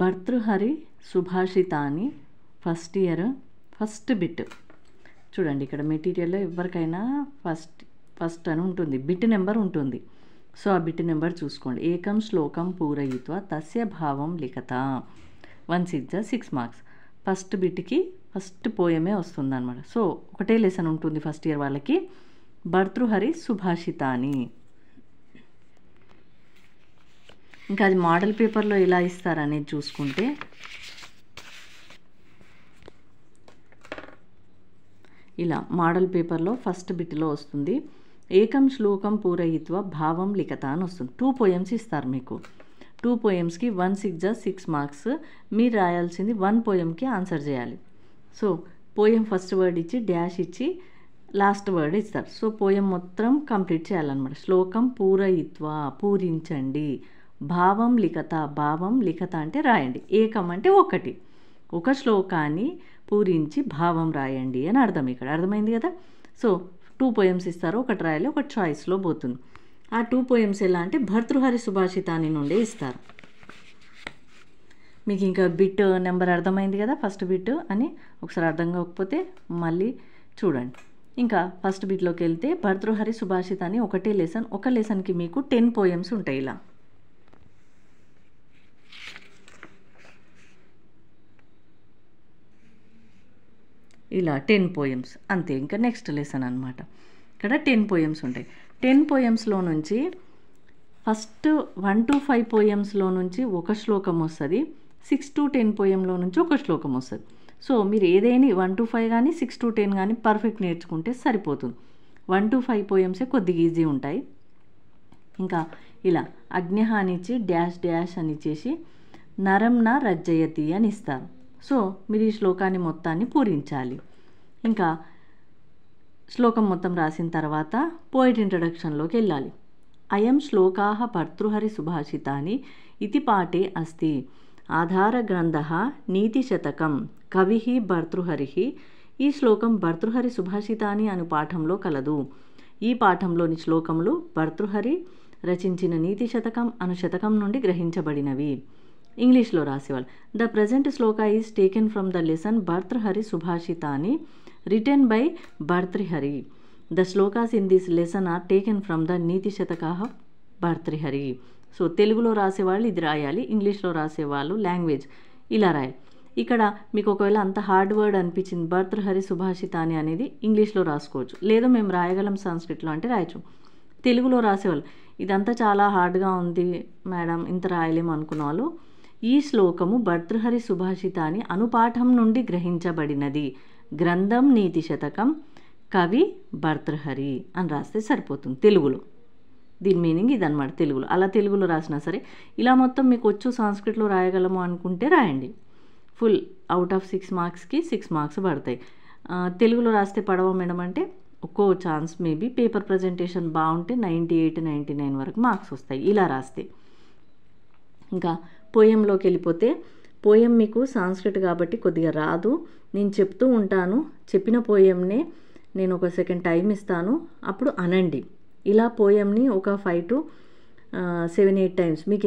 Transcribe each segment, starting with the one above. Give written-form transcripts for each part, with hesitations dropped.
Bhartrihari Subhashitani first year first bit. చూడండి ఇక్కడ మెటీరియల్లో ఎవరికైనా ఫస్ట్ అని ఉంటుంది, బిట్ నెంబర్ ఉంటుంది. సో ఆ బిట్ నెంబర్ చూసుకోండి. ఏకం శ్లోకం పూరయిత్వ తస్య భావం లిఖత 1/6 మార్క్స్. ఫస్ట్ బిట్కి ఫస్ట్ పోయమే వస్తుంది అనమాట. సో ఒకటే లెసన్ ఉంటుంది ఫస్ట్ ఇయర్ వాళ్ళకి, భర్తృహరి సుభాషితాని. ఇంకా అది మోడల్ పేపర్లో ఎలా ఇస్తారనేది చూసుకుంటే, ఇలా మోడల్ పేపర్లో ఫస్ట్ బిట్లో వస్తుంది. ఏకం శ్లోకం పూరయిత్వ భావం లిఖత అని వస్తుంది. 2 పోయమ్స్ ఇస్తారు మీకు. 2 పోయమ్స్కి 1/6 మార్క్స్. మీరు రాయాల్సింది 1 పోయమ్కి ఆన్సర్ చేయాలి. సో పోయం ఫస్ట్ వర్డ్ ఇచ్చి డాష్ ఇచ్చి లాస్ట్ వర్డ్ ఇస్తారు. సో పోయం మొత్తం కంప్లీట్ చేయాలన్నమాట. శ్లోకం పూరయిత్వ పూరించండి, భావం లిఖత భావం లిఖత అంటే రాయండి, ఏకం అంటే ఒక శ్లోకాన్ని పూరించి భావం రాయండి అని అర్థం. ఇక్కడ అర్థమైంది కదా. సో 2 పోయమ్స్ ఇస్తారు, ఒకటి రాయాలి, ఒకటి చాయిస్లో పోతుంది. ఆ 2 పోయమ్స్ ఎలా అంటే భర్తృహరి సుభాషితాని నుండే ఇస్తారు. మీకు ఇంకా బిట్ నెంబర్ అర్థమైంది కదా, ఫస్ట్ బిట్ అని. ఒకసారి అర్థం కాకపోతే మళ్ళీ చూడండి. ఇంకా ఫస్ట్ బిట్లోకి వెళ్తే భర్తృహరి సుభాషితాని ఒకటే లెసన్. ఒక లెసన్కి మీకు 10 పోయమ్స్ ఉంటాయి. ఇలా 10 పోయమ్స్ అంతే. ఇంకా నెక్స్ట్ లెసన్ అనమాట. ఇక్కడ 10 పోయమ్స్ ఉంటాయి. 10 పోయమ్స్లో నుంచి ఫస్ట్ 1 to 5 పోయమ్స్లో నుంచి ఒక శ్లోకం వస్తుంది. 6 to 10 పోయంలో నుంచి ఒక శ్లోకం వస్తుంది. సో మీరు ఏదైనా 1 to 5 కానీ 6 to 10 కానీ పర్ఫెక్ట్ నేర్చుకుంటే సరిపోతుంది. 1 to 5 పోయమ్సే కొద్దిగా ఈజీ ఉంటాయి. ఇంకా ఇలా అజ్ఞః అని ఇచ్చి డాష్ డాష్ అని ఇచ్చేసి నరం న రజ్జయతి అని ఇస్తారు. సో మీరు ఈ శ్లోకాన్ని మొత్తాన్ని పూరించాలి. ఇంకా శ్లోకం మొత్తం రాసిన తర్వాత పోయిట్ ఇంట్రడక్షన్లోకి వెళ్ళాలి. అయం శ్లోకాః భర్తృహరి సుభాషితాని ఇతి పాఠే అస్తి. ఆధార గ్రంథః నీతిశతకం కవిః భర్తృహరిః. ఈ శ్లోకం భర్తృహరి సుభాషితాని అను పాఠంలో కలదు. ఈ పాఠంలోని శ్లోకములు భర్తృహరి రచించిన నీతి శతకం అను శతకం నుండి గ్రహించబడినవి. ఇంగ్లీష్లో రాసేవాళ్ళు. The present shloka is taken from the lesson Bhartrihari Subhashitani written by Bhartrihari. The shlokas in this lesson are taken from the Niti Shataka Bhartrihari. So తెలుగులో రాసేవాళ్ళు ఇది రాయాలి, ఇంగ్లీష్లో రాసేవాళ్ళు లాంగ్వేజ్ ఇలా రాయాలి. ఇక్కడ మీకు ఒకవేళ అంత హార్డ్ వర్డ్ అనిపించింది భర్తృహరి సుభాషితాని అనేది ఇంగ్లీష్లో రాసుకోవచ్చు, లేదు మేము రాయగలం సంస్కృతిలో అంటే రాయచ్చు. తెలుగులో రాసేవాళ్ళు ఇదంతా చాలా హార్డ్గా ఉంది మేడం ఇంత రాయలేము అనుకున్న వాళ్ళు ఈ శ్లోకము భర్తృహరి సుభాషితాని అనుపాఠం నుండి గ్రహించబడినది. గ్రంథం నీతి శతకం, కవి భర్తృహరి అని రాస్తే సరిపోతుంది తెలుగులో. దీని మీనింగ్ ఇదన్నమాట తెలుగులో. అలా తెలుగులో రాసినా సరే, ఇలా మొత్తం మీకు వచ్చు సంస్కృతిలో రాయగలము అనుకుంటే రాయండి. ఫుల్ అవుట్ ఆఫ్ 6 మార్క్స్కి 6 మార్క్స్ పడతాయి. తెలుగులో రాస్తే పడవ మేడం అంటే ఒక్కో ఛాన్స్ మేబీ పేపర్ ప్రజెంటేషన్ బాగుంటే 98, 99 వరకు మార్క్స్ వస్తాయి ఇలా రాస్తే. ఇంకా పోయంలోకి వెళ్ళిపోతే, పోయం మీకు సంస్కృతి కాబట్టి కొద్దిగా రాదు, నేను చెప్తూ ఉంటాను, చెప్పిన పోయంనే నేను ఒక సెకండ్ టైం ఇస్తాను అప్పుడు అనండి. ఇలా పోయంని ఒక 5 to 7-8 టైమ్స్ మీకు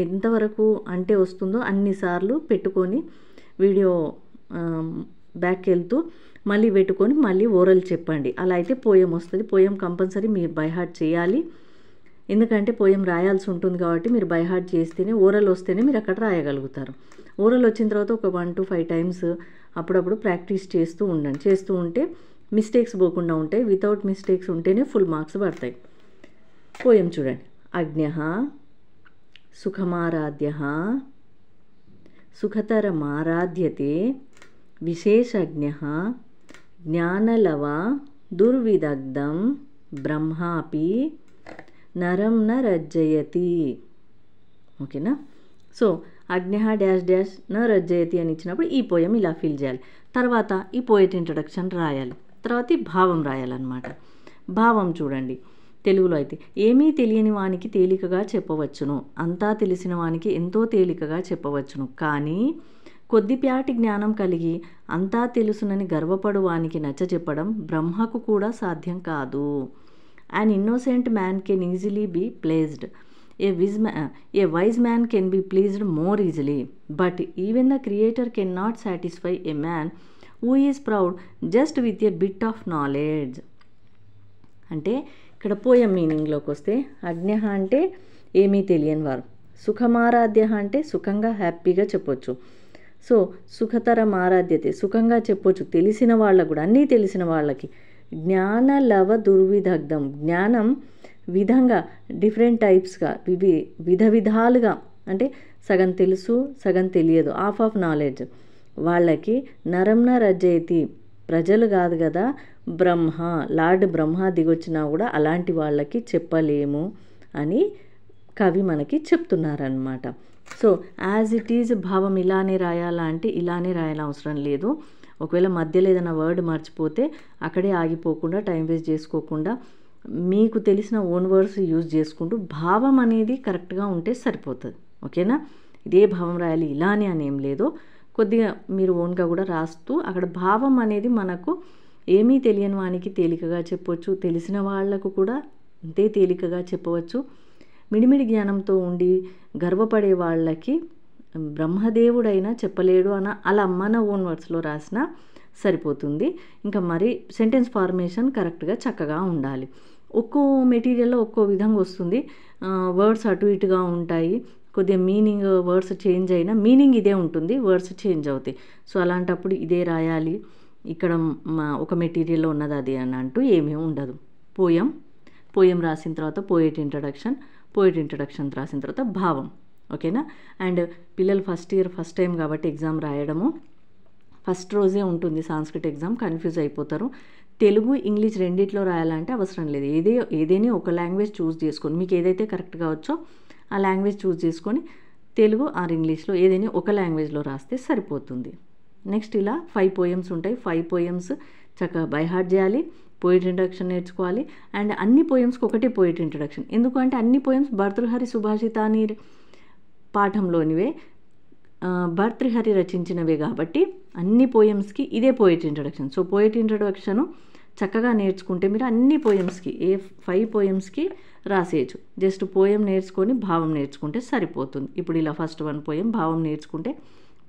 ఎంతవరకు అంటే వస్తుందో అన్నిసార్లు పెట్టుకొని వీడియో బ్యాక్ వెళ్తూ మళ్ళీ పెట్టుకొని మళ్ళీ ఓరల్ చెప్పండి. అలా అయితే పోయం వస్తుంది. పోయం కంపల్సరీ మీరు బై హార్ట్ చేయాలి, ఎందుకంటే పోయం రాయాల్సి ఉంటుంది కాబట్టి మీరు బై హార్ట్ చేస్తేనే ఓరల్ వస్తేనే మీరు అక్కడ రాయగలుగుతారు. ఓరల్ వచ్చిన తర్వాత ఒక 1 to 5 టైమ్స్ అప్పుడప్పుడు ప్రాక్టీస్ చేస్తూ ఉండండి. చేస్తూ ఉంటే మిస్టేక్స్ పోకుండా ఉంటాయి. వితౌట్ మిస్టేక్స్ ఉంటేనే ఫుల్ మార్క్స్ పడతాయి. పోయం చూడండి. అజ్ఞః సుఖమారాధ్యః సుఖతరమారాధ్యతే విశేషజ్ఞః జ్ఞానలవ దుర్విదగ్ధం బ్రహ్మాపి నరం న రజ్జయతి. ఓకేనా. సో అజ్ఞః డాష్ డాష్ న రజ్జయతి అని ఇచ్చినప్పుడు ఈ పోయం ఇలా ఫిల్ చేయాలి. తర్వాత ఈ పోయట్ ఇంట్రడక్షన్ రాయాలి. తర్వాత ఈ భావం రాయాలన్నమాట. భావం చూడండి. తెలుగులో అయితే ఏమీ తెలియని వానికి తేలికగా చెప్పవచ్చును, అంతా తెలిసిన వానికి ఎంతో తేలికగా చెప్పవచ్చును, కానీ కొద్దిపాటి జ్ఞానం కలిగి అంతా తెలుసునని గర్వపడు వానికి నచ్చజెప్పడం బ్రహ్మకు కూడా సాధ్యం కాదు. An innocent man can easily be pleased. A wise man can be pleased more easily, but even the Creator cannot satisfy a man who is proud just with a bit of knowledge. అంటే ఇక్కడ poem మీనింగ్లోకి వస్తే అజ్ఞ అంటే ఏమీ తెలియని వారు, సుఖమారాధ్య అంటే సుఖంగా హ్యాపీగా చెప్పొచ్చు. సో సుఖతరం ఆరాధ్యతే సుఖంగా చెప్పొచ్చు తెలిసిన వాళ్ళకు కూడా, అన్నీ తెలిసిన వాళ్ళకి. జ్ఞాన లవ దుర్విదగ్ధం, జ్ఞానం విధంగా డిఫరెంట్ టైప్స్గా విధ విధాలుగా, అంటే సగం తెలుసు సగం తెలియదు, ఆఫ్ నాలెడ్జ్ వాళ్ళకి నరంన రజయతి, ప్రజలు కాదు కదా బ్రహ్మ, లార్డ్ బ్రహ్మ దిగొచ్చినా కూడా అలాంటి వాళ్ళకి చెప్పలేము అని కవి మనకి చెప్తున్నారనమాట. సో యాజ్ ఇట్ ఈజ్ భావం ఇలానే రాయాలా అంటే ఇలానే రాయాల అవసరం లేదు. ఒకవేళ మధ్యలో ఏదైనా వర్డ్ మర్చిపోతే అక్కడే ఆగిపోకుండా, టైం వేస్ట్ చేసుకోకుండా మీకు తెలిసిన ఓన్ వర్డ్స్ యూజ్ చేసుకుంటూ భావం అనేది కరెక్ట్గా ఉంటే సరిపోతుంది. ఓకేనా? ఇదే భావం రాయాలి ఇలానే అని ఏం లేదు, కొద్దిగా మీరు ఓన్గా కూడా రాస్తూ అక్కడ భావం అనేది మనకు ఏమీ తెలియని వానికి తేలికగా చెప్పవచ్చు, తెలిసిన వాళ్లకు కూడా అంతే తేలికగా చెప్పవచ్చు. మిడిమిడి జ్ఞానంతో ఉండి గర్వపడే వాళ్ళకి బ్రహ్మదేవుడైనా చెప్పలేడు అలా మన ఓన్ వర్డ్స్లో రాసినా సరిపోతుంది. ఇంకా మరి సెంటెన్స్ ఫార్మేషన్ కరెక్ట్గా చక్కగా ఉండాలి. ఒక్కో మెటీరియల్లో ఒక్కో విధంగా వస్తుంది, వర్డ్స్ అటు ఇటుగా ఉంటాయి, కొద్దిగా మీనింగ్ వర్డ్స్ చేంజ్ అయినా మీనింగ్ ఇదే ఉంటుంది, వర్డ్స్ చేంజ్ అవుతాయి. సో అలాంటప్పుడు ఇదే రాయాలి, ఇక్కడ ఒక మెటీరియల్లో ఉన్నది అది అని అంటూ ఏమీ ఉండదు. పోయం రాసిన తర్వాత పోయెట్ ఇంట్రడక్షన్ రాసిన తర్వాత భావం. ఓకేనా? అండ్ పిల్లలు ఫస్ట్ ఇయర్ ఫస్ట్ టైం కాబట్టి ఎగ్జామ్ రాయడము ఫస్ట్ రోజే ఉంటుంది సాంస్క్రిట్ ఎగ్జామ్, కన్ఫ్యూజ్ అయిపోతారు. తెలుగు ఇంగ్లీష్ రెండిట్లో రాయాలంటే అవసరం లేదు, ఏదైనా ఒక లాంగ్వేజ్ చూస్ చేసుకొని మీకు ఏదైతే కరెక్ట్గా వచ్చో ఆ లాంగ్వేజ్ చూస్ చేసుకొని తెలుగు ఆర్ ఇంగ్లీష్లో ఏదైనా ఒక లాంగ్వేజ్లో రాస్తే సరిపోతుంది. నెక్స్ట్ ఇలా 5 పోయమ్స్ ఉంటాయి. 5 పోయమ్స్ చక్కగా బై హార్ట్ చేయాలి, పోయిట్ ఇంట్రడక్షన్ నేర్చుకోవాలి. అండ్ అన్ని పోయమ్స్కి ఒకటే పోయిట్ ఇంట్రడక్షన్, ఎందుకంటే అన్ని పోయమ్స్ భర్తృహరి సుభాషితాని పాఠంలోనివే, భర్తృహరి రచించినవే కాబట్టి అన్ని పోయమ్స్కి ఇదే poet introduction. So poet introduction చక్కగా నేర్చుకుంటే మీరు అన్ని పోయమ్స్కి 5 పోయమ్స్కి రాసేయచ్చు. జస్ట్ పోయం నేర్చుకొని భావం నేర్చుకుంటే సరిపోతుంది. ఇప్పుడు ఇలా ఫస్ట్ 1 పోయం భావం నేర్చుకుంటే,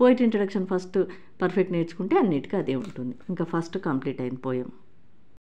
పోయిట్ ఇంట్రడక్షన్ ఫస్ట్ పర్ఫెక్ట్ నేర్చుకుంటే అన్నిటికీ అదే ఉంటుంది. ఇంకా ఫస్ట్ కంప్లీట్ అయిన పోయం.